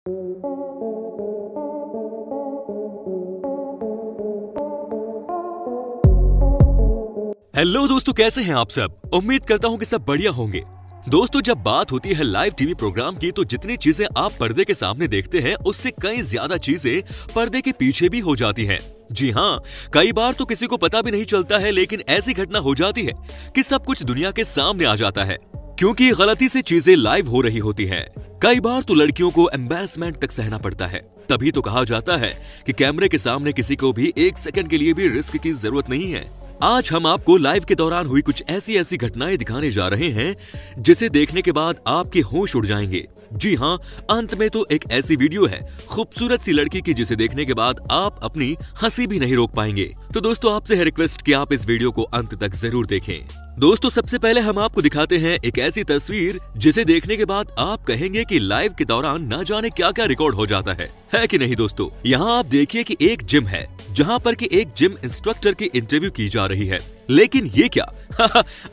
Hello दोस्तों, कैसे हैं आप सब। उम्मीद करता हूं कि सब बढ़िया होंगे। दोस्तों, जब बात होती है लाइव टीवी प्रोग्राम की तो जितनी चीजें आप पर्दे के सामने देखते हैं उससे कई ज्यादा चीजें पर्दे के पीछे भी हो जाती हैं। जी हाँ, कई बार तो किसी को पता भी नहीं चलता है, लेकिन ऐसी घटना हो जाती है कि सब कुछ दुनिया के सामने आ जाता है, क्योंकि गलती से चीजें लाइव हो रही होती हैं। कई बार तो लड़कियों को एम्बैरेसमेंट तक सहना पड़ता है। तभी तो कहा जाता है कि कैमरे के सामने किसी को भी एक सेकंड के लिए भी रिस्क की जरूरत नहीं है। आज हम आपको लाइव के दौरान हुई कुछ ऐसी घटनाएं दिखाने जा रहे हैं जिसे देखने के बाद आपके होश उड़ जाएंगे। जी हाँ, अंत में तो एक ऐसी वीडियो है खूबसूरत सी लड़की की जिसे देखने के बाद आप अपनी हंसी भी नहीं रोक पाएंगे। तो दोस्तों, आपसे है रिक्वेस्ट कि आप इस वीडियो को अंत तक जरूर देखें। दोस्तों, सबसे पहले हम आपको दिखाते हैं एक ऐसी तस्वीर जिसे देखने के बाद आप कहेंगे कि लाइव के दौरान न जाने क्या क्या रिकॉर्ड हो जाता है कि नहीं। दोस्तों, यहाँ आप देखिए कि एक जिम है जहाँ पर कि एक जिम इंस्ट्रक्टर की इंटरव्यू की जा रही है। लेकिन ये क्या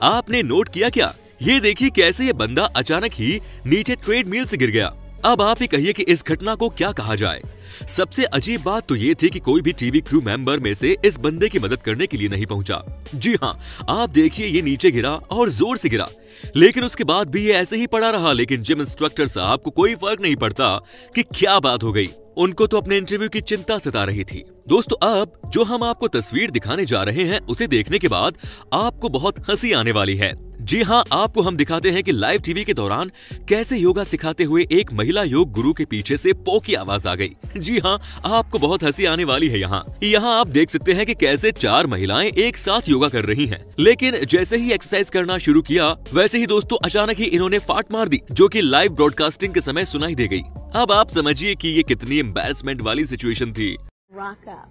आपने नोट किया क्या? ये देखिए कैसे ये बंदा अचानक ही नीचे ट्रेडमिल से गिर गया। अब आप ही कहिए कि इस घटना को क्या कहा जाए। सबसे अजीब बात तो ये थी कि कोई भी टीवी क्रू मेंबर में से इस बंदे की मदद करने के लिए नहीं पहुंचा। जी हाँ, आप देखिए ये नीचे गिरा और जोर से गिरा, लेकिन उसके बाद भी ये ऐसे ही पड़ा रहा। लेकिन जिम इंस्ट्रक्टर साहब को कोई फर्क नहीं पड़ता कि क्या बात हो गई, उनको तो अपने इंटरव्यू की चिंता सता रही थी। दोस्तों, अब जो हम आपको तस्वीर दिखाने जा रहे हैं उसे देखने के बाद आपको बहुत हंसी आने वाली है। जी हाँ, आपको हम दिखाते हैं कि लाइव टीवी के दौरान कैसे योगा सिखाते हुए एक महिला योग गुरु के पीछे से पो की आवाज आ गई। जी हाँ, आपको बहुत हंसी आने वाली है। यहाँ आप देख सकते हैं कि कैसे 4 महिलाएं एक साथ योगा कर रही हैं। लेकिन जैसे ही एक्सरसाइज करना शुरू किया वैसे ही दोस्तों अचानक ही इन्होंने फाट मार दी, जो कि लाइव ब्रॉडकास्टिंग के समय सुनाई दे गई। अब आप समझिए कि ये कितनी एम्बैरेसमेंट वाली सिचुएशन थी। Rock up.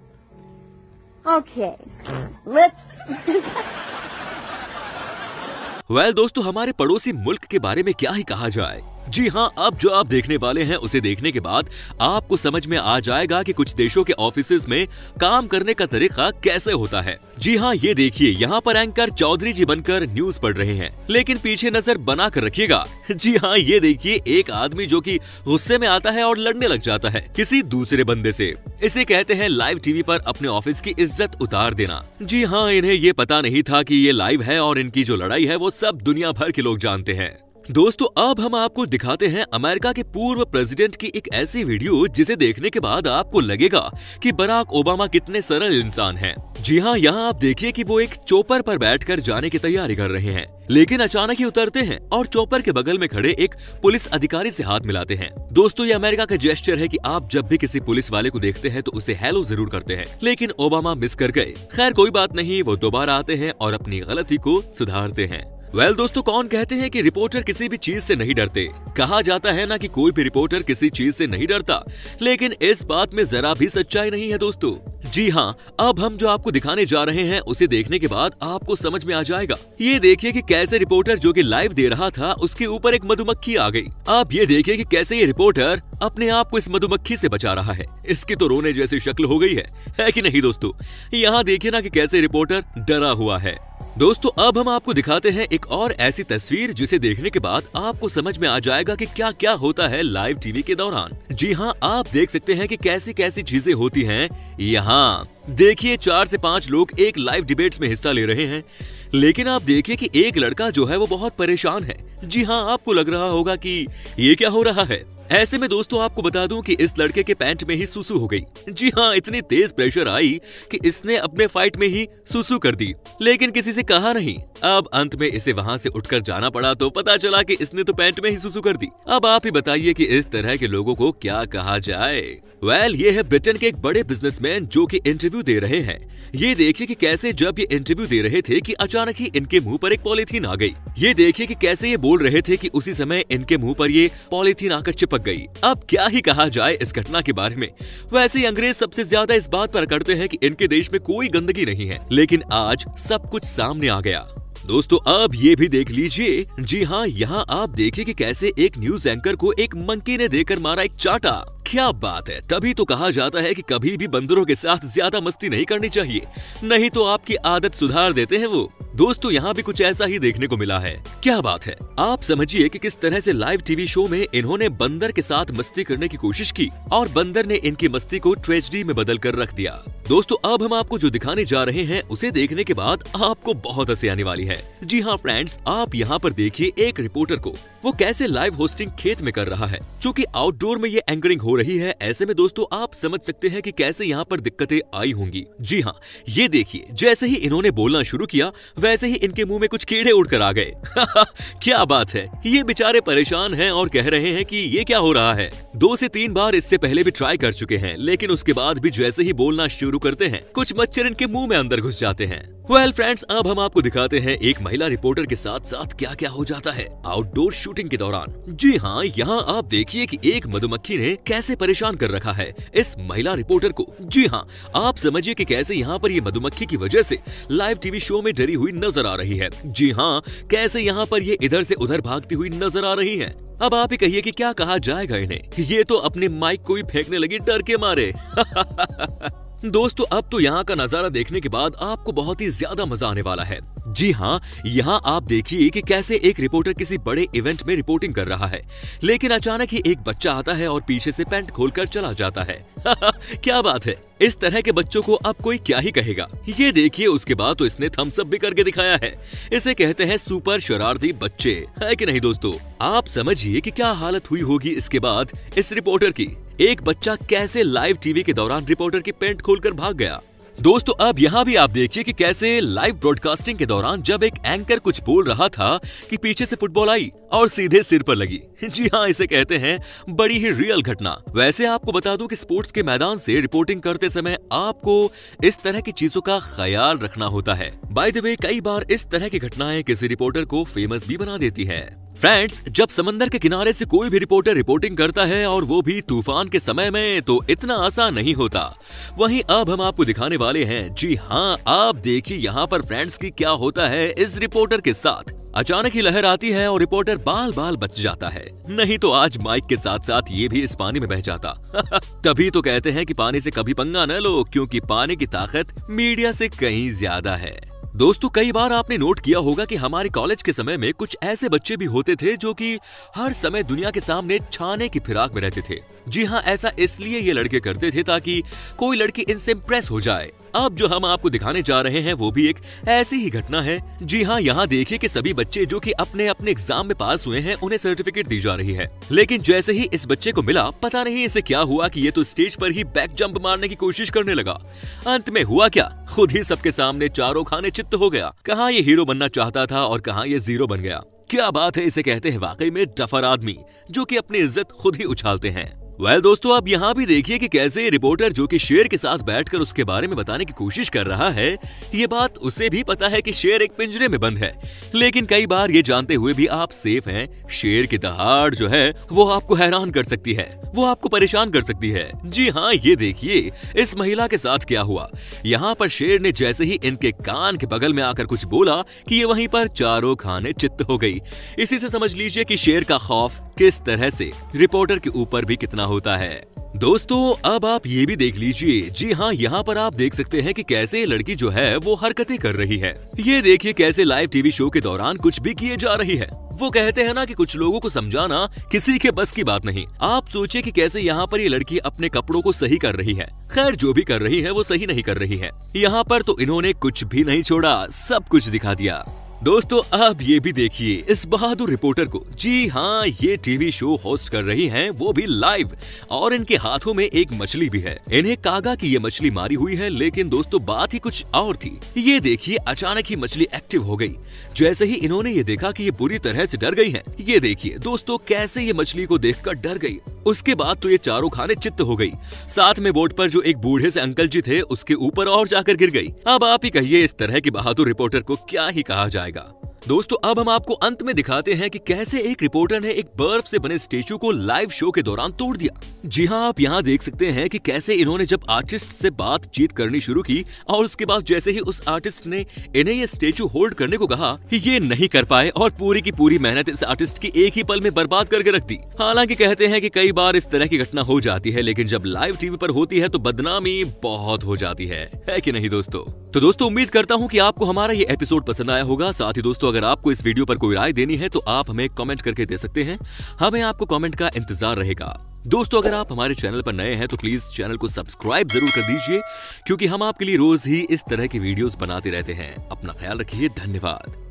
Okay, let's. दोस्तों, हमारे पड़ोसी मुल्क के बारे में क्या ही कहा जाए। जी हाँ, अब जो आप देखने वाले हैं उसे देखने के बाद आपको समझ में आ जाएगा कि कुछ देशों के ऑफिसेज में काम करने का तरीका कैसे होता है। जी हाँ, ये देखिए यहाँ पर एंकर चौधरी जी बनकर न्यूज पढ़ रहे हैं, लेकिन पीछे नजर बना कर रखिएगा। जी हाँ, ये देखिए एक आदमी जो कि गुस्से में आता है और लड़ने लग जाता है किसी दूसरे बंदे से। इसे कहते हैं लाइव टीवी पर अपने ऑफिस की इज्जत उतार देना। जी हाँ, इन्हें ये पता नहीं था कि ये लाइव है और इनकी जो लड़ाई है वो सब दुनिया भर के लोग जानते हैं। दोस्तों, अब हम आपको दिखाते हैं अमेरिका के पूर्व प्रेसिडेंट की एक ऐसी वीडियो जिसे देखने के बाद आपको लगेगा कि बराक ओबामा कितने सरल इंसान हैं। जी हाँ, यहाँ आप देखिए कि वो एक चोपर पर बैठकर जाने की तैयारी कर रहे हैं, लेकिन अचानक ही उतरते हैं और चोपर के बगल में खड़े एक पुलिस अधिकारी से हाथ मिलाते हैं। दोस्तों, ये अमेरिका का जेस्चर है कि आप जब भी किसी पुलिस वाले को देखते हैं तो उसे हेलो जरूर करते हैं, लेकिन ओबामा मिस कर गए। खैर कोई बात नहीं, वो दोबारा आते हैं और अपनी गलती को सुधारते हैं। दोस्तों, कौन कहते हैं कि रिपोर्टर किसी भी चीज से नहीं डरते। कहा जाता है ना कि कोई भी रिपोर्टर किसी चीज से नहीं डरता, लेकिन इस बात में जरा भी सच्चाई नहीं है दोस्तों। जी हाँ, अब हम जो आपको दिखाने जा रहे हैं उसे देखने के बाद आपको समझ में आ जाएगा। ये देखिए कि कैसे रिपोर्टर जो कि लाइव दे रहा था उसके ऊपर एक मधुमक्खी आ गई। आप ये देखिए कि कैसे ये रिपोर्टर अपने आप को इस मधुमक्खी से बचा रहा है। इसकी तो रोने जैसी शक्ल हो गई है कि नहीं दोस्तों। यहाँ देखिए ना कि कैसे रिपोर्टर डरा हुआ है। दोस्तों, अब हम आपको दिखाते हैं एक और ऐसी तस्वीर जिसे देखने के बाद आपको समझ में आ जाएगा कि क्या क्या होता है लाइव टीवी के दौरान। जी हाँ, आप देख सकते हैं कि कैसी कैसी चीजें होती हैं। यहाँ देखिए 4 से 5 लोग एक लाइव डिबेट्स में हिस्सा ले रहे हैं, लेकिन आप देखिए कि एक लड़का जो है वो बहुत परेशान है। जी हाँ, आपको लग रहा होगा कि ये क्या हो रहा है। ऐसे में दोस्तों आपको बता दूं कि इस लड़के के पैंट में ही सुसु हो गई। जी हाँ, इतनी तेज प्रेशर आई कि इसने अपने फाइट में ही सुसु कर दी, लेकिन किसी से कहा नहीं। अब अंत में इसे वहां से उठकर जाना पड़ा तो पता चला कि इसने तो पैंट में ही सुसु कर दी। अब आप ही बताइए कि इस तरह के लोगों को क्या कहा जाए। ये है ब्रिटेन के एक बड़े बिजनेसमैन जो कि इंटरव्यू दे रहे हैं। ये देखिए कि कैसे जब ये इंटरव्यू दे रहे थे कि अचानक ही इनके मुंह पर एक पॉलीथीन आ गई। ये देखिए कि कैसे ये बोल रहे थे कि उसी समय इनके मुंह पर ये पॉलीथीन आकर चिपक गई। अब क्या ही कहा जाए इस घटना के बारे में। वैसे ही अंग्रेज सबसे ज्यादा इस बात पर अकड़ते हैं कि इनके देश में कोई गंदगी नहीं है, लेकिन आज सब कुछ सामने आ गया। दोस्तों अब ये भी देख लीजिए। जी हाँ, यहाँ आप देखिए कि कैसे एक न्यूज एंकर को एक मंकी ने देकर मारा एक चाटा। क्या बात है। तभी तो कहा जाता है कि कभी भी बंदरों के साथ ज्यादा मस्ती नहीं करनी चाहिए, नहीं तो आपकी आदत सुधार देते हैं वो। दोस्तों यहाँ भी कुछ ऐसा ही देखने को मिला है। क्या बात है। आप समझिए कि किस तरह से लाइव टीवी शो में इन्होंने बंदर के साथ मस्ती करने की कोशिश की और बंदर ने इनकी मस्ती को ट्रेजेडी में बदल कर रख दिया। दोस्तों अब हम आपको जो दिखाने जा रहे हैं उसे देखने के बाद आपको बहुत हंसी आने वाली है। जी हाँ फ्रेंड्स, आप यहाँ पर देखिए एक रिपोर्टर को, वो कैसे लाइव होस्टिंग खेत में कर रहा है, चूँकि आउटडोर में ये एंकरिंग हो रही है। ऐसे में दोस्तों आप समझ सकते हैं कि कैसे यहाँ पर दिक्कतें आई होंगी। जी हाँ, ये देखिए जैसे ही इन्होंने बोलना शुरू किया वैसे ही इनके मुंह में कुछ कीड़े उड़कर आ गए। क्या बात है। ये बेचारे परेशान हैं और कह रहे हैं कि ये क्या हो रहा है। 2 से 3 बार इससे पहले भी ट्राई कर चुके हैं, लेकिन उसके बाद भी जैसे ही बोलना शुरू करते हैं कुछ मच्छर इनके मुंह में अंदर घुस जाते हैं। वेल फ्रेंड्स, अब हम आपको दिखाते हैं एक महिला रिपोर्टर के साथ साथ क्या क्या हो जाता है आउटडोर शूटिंग के दौरान। जी हाँ, यहाँ आप देखिए कि एक मधुमक्खी ने कैसे परेशान कर रखा है इस महिला रिपोर्टर को। जी हाँ, आप समझिए कि कैसे यहाँ पर ये मधुमक्खी की वजह से लाइव टीवी शो में डरी हुई नजर आ रही है। जी हाँ, कैसे यहाँ पर ये इधर से उधर भागती हुई नजर आ रही है। अब आप ही कहिए कि क्या कहा जाएगा इन्हें। ये तो अपने माइक को ही फेंकने लगी डर के मारे। दोस्तों अब तो यहाँ का नजारा देखने के बाद आपको बहुत ही ज्यादा मजा आने वाला है। जी हाँ, यहाँ आप देखिए कि कैसे एक रिपोर्टर किसी बड़े इवेंट में रिपोर्टिंग कर रहा है, लेकिन अचानक ही एक बच्चा आता है और पीछे से पैंट खोलकर चला जाता है। क्या बात है। इस तरह के बच्चों को अब कोई क्या ही कहेगा। ये देखिए उसके बाद तो इसने थम्स अप भी करके दिखाया है। इसे कहते हैं सुपर शरारती बच्चे, है कि नहीं दोस्तों। आप समझिए कि क्या हालत हुई होगी इसके बाद इस रिपोर्टर की। एक बच्चा कैसे लाइव टीवी के दौरान रिपोर्टर की पैंट खोलकर भाग गया। दोस्तों अब यहाँ भी आप देखिए कि कैसे लाइव ब्रॉडकास्टिंग के दौरान जब एक एंकर कुछ बोल रहा था कि पीछे से फुटबॉल आई और सीधे सिर पर लगी। जी हाँ, इसे कहते हैं बड़ी ही रियल घटना। वैसे आपको बता दूं कि स्पोर्ट्स के मैदान से रिपोर्टिंग करते समय आपको इस तरह की चीजों का ख्याल रखना होता है। बाय द वे, कई बार इस तरह की घटनाएं किसी रिपोर्टर को फेमस भी बना देती है। फ्रेंड्स, जब समंदर के किनारे से कोई भी रिपोर्टर रिपोर्टिंग करता है और वो भी तूफान के समय में, तो इतना आसान नहीं होता। वहीं अब हम आपको दिखाने वाले हैं। जी हाँ, आप देखिए यहाँ पर फ्रेंड्स की क्या होता है इस रिपोर्टर के साथ। अचानक ही लहर आती है और रिपोर्टर बाल बाल बच जाता है, नहीं तो आज माइक के साथ साथ ये भी इस पानी में बह जाता। तभी तो कहते हैं कि पानी से कभी पंगा न लो, क्योंकि पानी की ताकत मीडिया से कहीं ज्यादा है। दोस्तों कई बार आपने नोट किया होगा कि हमारे कॉलेज के समय में कुछ ऐसे बच्चे भी होते थे जो कि हर समय दुनिया के सामने छाने की फिराक में रहते थे। जी हाँ, ऐसा इसलिए ये लड़के करते थे ताकि कोई लड़की इनसे इम्प्रेस हो जाए। अब जो हम आपको दिखाने जा रहे हैं वो भी एक ऐसी ही घटना है। जी हाँ, यहाँ देखिए कि सभी बच्चे जो कि अपने अपने एग्जाम में पास हुए हैं उन्हें सर्टिफिकेट दी जा रही है, लेकिन जैसे ही इस बच्चे को मिला, पता नहीं इसे क्या हुआ कि ये तो स्टेज पर ही बैक जंप मारने की कोशिश करने लगा। अंत में हुआ क्या, खुद ही सबके सामने चारों खाने चित्त हो गया। कहाँ ये हीरो बनना चाहता था और कहाँ ये जीरो बन गया। क्या बात है। इसे कहते हैं वाकई में डफर आदमी, जो कि अपनी इज्जत खुद ही उछालते हैं। वेल दोस्तों, अब यहाँ भी देखिए कि कैसे रिपोर्टर जो कि शेर के साथ बैठकर उसके बारे में बताने की कोशिश कर रहा है। ये बात उसे भी पता है कि शेर एक पिंजरे में बंद है, लेकिन कई बार ये जानते हुए भी आप सेफ हैं। शेर की दहाड़ जो है वो आपको हैरान कर सकती है, वो आपको परेशान कर सकती है। जी हाँ, ये देखिए इस महिला के साथ क्या हुआ। यहाँ पर शेर ने जैसे ही इनके कान के बगल में आकर कुछ बोला कि ये वहीं पर चारों खाने चित्त हो गई। इसी से समझ लीजिए कि शेर का खौफ किस तरह से रिपोर्टर के ऊपर भी कितना होता है। दोस्तों अब आप ये भी देख लीजिए। जी हाँ, यहाँ पर आप देख सकते हैं कि कैसे ये लड़की जो है वो हरकतें कर रही है। ये देखिए कैसे लाइव टीवी शो के दौरान कुछ भी किए जा रही है। वो कहते हैं ना कि कुछ लोगों को समझाना किसी के बस की बात नहीं। आप सोचिए कि कैसे यहाँ पर ये लड़की अपने कपड़ों को सही कर रही है। खैर, जो भी कर रही है वो सही नहीं कर रही है। यहाँ पर तो इन्होंने कुछ भी नहीं छोड़ा, सब कुछ दिखा दिया। दोस्तों अब ये भी देखिए इस बहादुर रिपोर्टर को। जी हाँ, ये टीवी शो होस्ट कर रही हैं, वो भी लाइव, और इनके हाथों में एक मछली भी है। इन्हें कागा की ये मछली मारी हुई है, लेकिन दोस्तों बात ही कुछ और थी। ये देखिए अचानक ही मछली एक्टिव हो गई। जैसे ही इन्होंने ये देखा कि ये बुरी तरह से डर गई है, ये देखिए दोस्तों कैसे ये मछली को देखकर डर गई। उसके बाद तो ये चारों खाने चित्त हो गई। साथ में बोट पर जो एक बूढ़े से अंकल जी थे उसके ऊपर और जाकर गिर गई। अब आप ही कहिए इस तरह की बहादुर रिपोर्टर को क्या ही कहा जाएगा। दोस्तों अब हम आपको अंत में दिखाते हैं कि कैसे एक रिपोर्टर ने एक बर्फ से बने स्टेचू को लाइव शो के दौरान तोड़ दिया। जी हाँ, आप यहाँ देख सकते हैं कि कैसे इन्होंने जब आर्टिस्ट से बातचीत करनी शुरू की और उसके बाद जैसे ही उस आर्टिस्ट ने इन्हें ये स्टेचू होल्ड करने को कहा, ये नहीं कर पाए और पूरी की पूरी मेहनत इस आर्टिस्ट की एक ही पल में बर्बाद करके रख दी। हालांकि कहते हैं कि कई बार इस तरह की घटना हो जाती है, लेकिन जब लाइव टीवी पर होती है तो बदनामी बहुत हो जाती है कि नहीं दोस्तों? तो दोस्तों उम्मीद करता हूँ कि आपको हमारा ये एपिसोड पसंद आया होगा। साथ ही दोस्तों अगर आपको इस वीडियो पर कोई राय देनी है तो आप हमें कमेंट करके दे सकते हैं, हमें आपको कमेंट का इंतजार रहेगा। दोस्तों अगर आप हमारे चैनल पर नए हैं तो प्लीज चैनल को सब्सक्राइब जरूर कर दीजिए, क्योंकि हम आपके लिए रोज ही इस तरह की वीडियोस बनाते रहते हैं। अपना ख्याल रखिए, धन्यवाद।